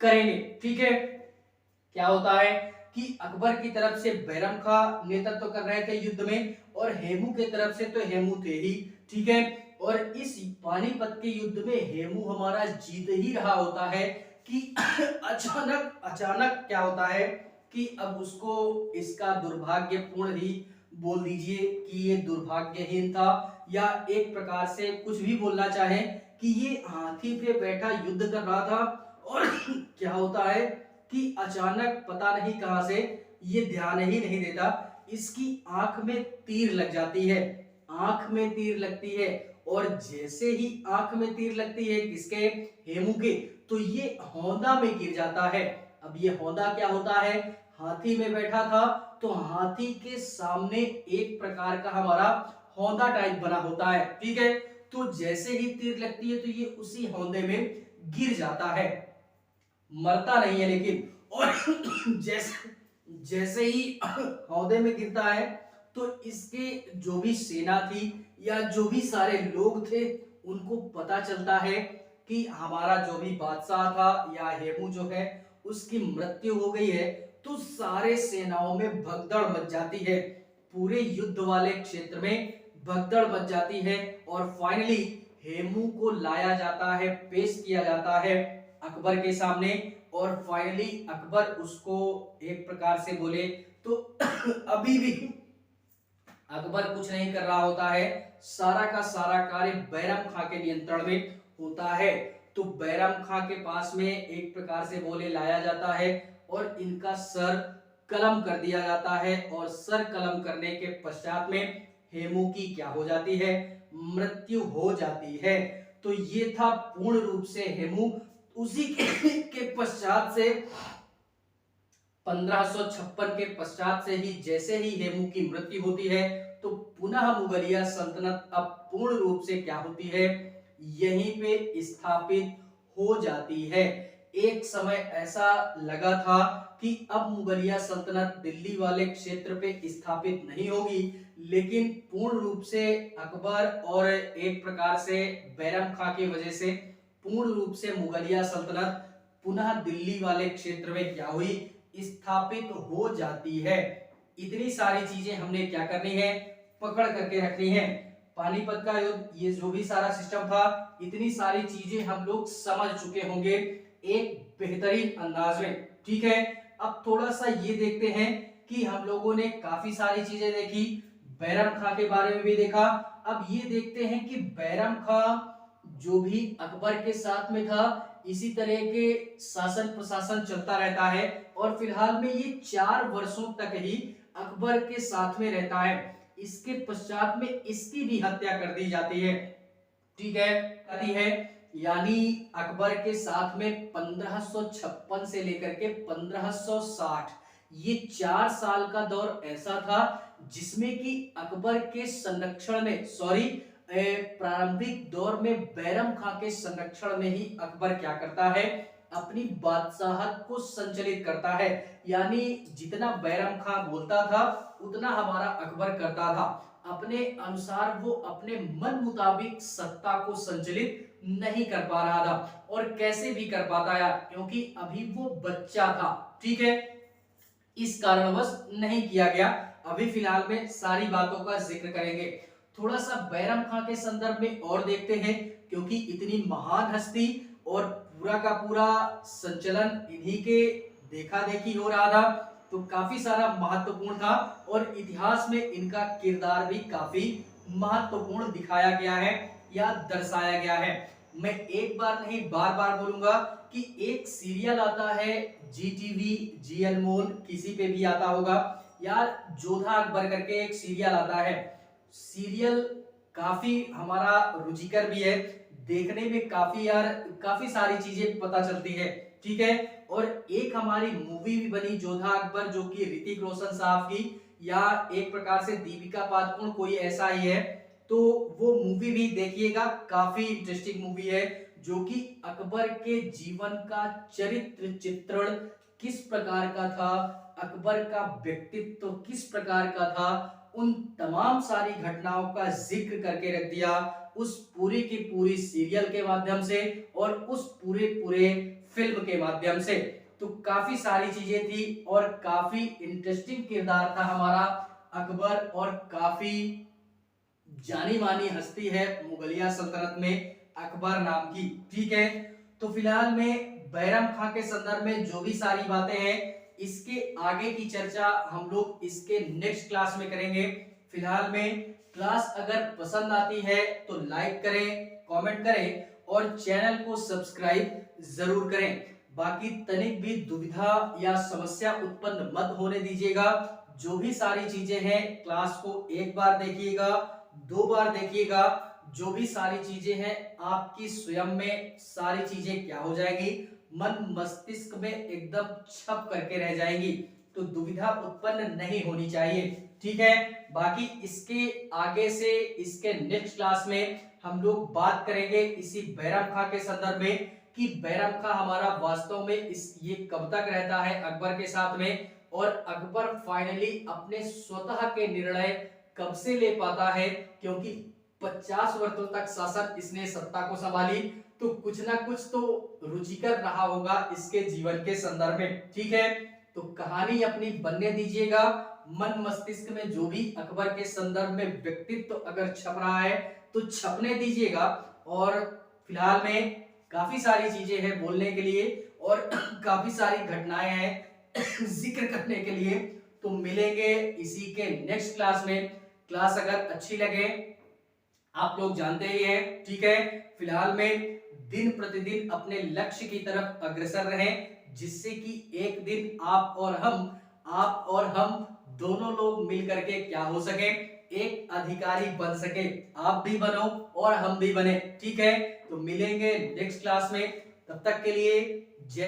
करेंगे, ठीक है। क्या होता है कि अकबर की तरफ से बैरम खां नेतृत्व कर रहे थे युद्ध में और हेमू की तरफ से तो हेमू थे ही, ठीक है। और इस पानीपत के युद्ध में हेमू हमारा जीत ही रहा होता है कि अचानक क्या होता है कि अब उसको इसका दुर्भाग्यपूर्ण ही बोल दीजिए कि ये दुर्भाग्यहीन था, या एक प्रकार से कुछ भी बोलना चाहे कि ये हाथी पे बैठा युद्ध कर रहा था और क्या होता है कि अचानक पता नहीं कहां से ये ध्यान ही नहीं देता, इसकी आंख में तीर लग जाती है। आंख में तीर लगती है और जैसे ही आंख में तीर लगती है किसके? हेमू के, तो ये हौदा में गिर जाता है। अब ये हौदा क्या होता है? हाथी में बैठा था तो हाथी के सामने एक प्रकार का हमारा हौदा टाइप बना होता है, ठीक है। तो जैसे ही तीर लगती है तो ये उसी हौदे में गिर जाता है, मरता नहीं है लेकिन। और जैसे ही हौदे में गिरता है तो इसके जो भी सेना थी या जो भी सारे लोग थे उनको पता चलता है कि हमारा जो भी बादशाह था या हेमू जो है उसकी मृत्यु हो गई है। तो सारे सेनाओं में भगदड़ मच जाती है, पूरे युद्ध वाले क्षेत्र में भगदड़ मच जाती है और फाइनली हेमू को लाया जाता है, पेश किया जाता है अकबर के सामने। और फाइनली अकबर उसको एक प्रकार से बोले तो अभी भी अकबर कुछ नहीं कर रहा होता है, सारा का सारा कार्य बैरम खां के नियंत्रण में होता है। तो बैरम खां के पास में एक प्रकार से बोले लाया जाता है और इनका सर कलम कर दिया जाता है और सर कलम करने के पश्चात में हेमू की क्या हो जाती है, मृत्यु हो जाती है। तो ये था पूर्ण रूप से हेमू। उसी के पश्चात से 1556 के पश्चात से ही जैसे ही हेमू की मृत्यु होती है तो पुनः मुगलिया सल्तनत अब पूर्ण रूप से क्या होती है, यहीं पे स्थापित हो जाती है। एक समय ऐसा लगा था कि अब मुगलिया सल्तनत दिल्ली वाले क्षेत्र पे स्थापित नहीं होगी, लेकिन पूर्ण रूप से अकबर और एक प्रकार से बैरम खां की वजह से पूर्ण रूप से मुगलिया सल्तनत पुनः दिल्ली वाले क्षेत्र में क्या हुई, स्थापित हो जाती है। इतनी सारी चीजें हमने क्या करनी है, पकड़ करके रखनी है। पानीपत का युद्ध, ये जो भी सारा सिस्टम था, इतनी सारी चीजें हम लोग समझ चुके होंगे एक बेहतरीन अंदाज में। ठीक है, अब थोड़ा सा ये देखते हैं कि हम लोगों ने काफी सारी चीजें देखी, बैरम खां के बारे में भी देखा। अब ये देखते हैं कि बैरम खां जो भी अकबर के साथ में था इसी तरह के शासन प्रशासन चलता रहता है और फिलहाल में ये 4 वर्षों तक ही अकबर के साथ में रहता है। इसके पश्चात में इसकी भी हत्या कर दी जाती है। ठीक है, यानी अकबर के साथ में 1556 से लेकर के 1560 ये 4 साल का दौर ऐसा था जिसमें कि अकबर के संरक्षण में प्रारंभिक दौर में बैरम खां के संरक्षण में ही अकबर क्या करता है, अपनी बादशाहत को संचालित करता है। यानी जितना बैरम खां बोलता था उतना हमारा अकबर करता था, अपने अनुसार वो अपने मन मुताबिक सत्ता को संचालित नहीं कर पा रहा था। और कैसे भी कर पाता है क्योंकि अभी वो बच्चा था। ठीक है, इस कारणवश नहीं किया गया। अभी फिलहाल में सारी बातों का जिक्र करेंगे। थोड़ा सा बैरम खां के संदर्भ में और देखते हैं क्योंकि इतनी महान हस्ती और पूरा का पूरा संचलन इन्हीं के देखा देखी हो रहा था, तो काफी सारा महत्वपूर्ण था और इतिहास में इनका किरदार भी काफी महत्वपूर्ण दिखाया गया है या दर्शाया गया है। मैं एक बार नहीं बार बार बोलूंगा कि एक सीरियल आता है जी टीवी, जी अनमोल, किसी पे भी आता होगा यार, जोधा अकबर करके एक सीरियल आता है। सीरियल काफी हमारा रुचिकर भी है, देखने में काफी सारी चीजें पता चलती है। ठीक है, और एक हमारी मूवी भी बनी जोधा अकबर जो कि ऋतिक रोशन साहब की या एक प्रकार से दीपिका पादुकोण कोई ऐसा ही है, तो वो मूवी भी देखिएगा, काफी इंटरेस्टिंग मूवी है जो कि अकबर के जीवन का चरित्र चित्रण किस प्रकार का था, अकबर का व्यक्तित्व किस प्रकार का था, उन तमाम सारी घटनाओं का जिक्र करके रख दिया उस पूरी की पूरी सीरियल के माध्यम से और उस पूरे फिल्म के माध्यम से। तो काफी सारी चीजें थी और काफी इंटरेस्टिंग किरदार था हमारा अकबर और काफी जानी मानी हस्ती है मुगलिया सल्तनत में अकबर नाम की। ठीक है, तो फिलहाल में बैरम खां के संदर्भ में जो भी सारी बातें हैं इसके आगे की चर्चा हम लोग इसके नेक्स्ट क्लास में करेंगे। फिलहाल में क्लास अगर पसंद आती है तो लाइक करें, कमेंट करें और चैनल को सब्सक्राइब जरूर करें। बाकी तनिक भी दुविधा या समस्या उत्पन्न मत होने दीजिएगा। जो भी सारी चीजें हैं क्लास को एक बार देखिएगा, 2 बार देखिएगा, जो भी सारी चीजें हैं आपकी स्वयं में सारी चीजें क्या हो जाएगी, मन मस्तिष्क में एकदम छप करके रह जाएंगी, तो दुविधा उत्पन्न नहीं होनी चाहिए। ठीक है, बाकी इसके आगे से इसके नेक्स्ट क्लास में हम लोग बात करेंगे इसी बैरम खां के संदर्भ में कि बैरम खां हमारा वास्तव में ये कब तक रहता है अकबर के साथ में, और अकबर फाइनली अपने स्वतः के निर्णय कब से ले पाता है, क्योंकि 50 वर्षों तक शासन इसने सत्ता को संभाली, तो कुछ ना कुछ तो रुचिकर रहा होगा इसके जीवन के संदर्भ में। ठीक है, तो कहानी अपनी बनने दीजिएगा। मन मस्तिष्क में जो भी अकबर के संदर्भ में व्यक्तित्व अगर छप रहा है तो छपने दीजिएगा। और फिलहाल में काफी सारी चीजें हैं बोलने के लिए और काफी सारी घटनाएं हैं जिक्र करने के लिए। तो मिलेंगे इसी के नेक्स्ट क्लास में। क्लास अगर अच्छी लगे, आप लोग जानते ही हैं, ठीक है, फिलहाल में दिन प्रतिदिन अपने लक्ष्य की तरफ अग्रसर रहें, जिससे कि एक दिन आप और हम दोनों लोग मिलकर के क्या हो सके, एक अधिकारी बन सके। आप भी बनो और हम भी बने। ठीक है, तो मिलेंगे नेक्स्ट क्लास में। तब तक के लिए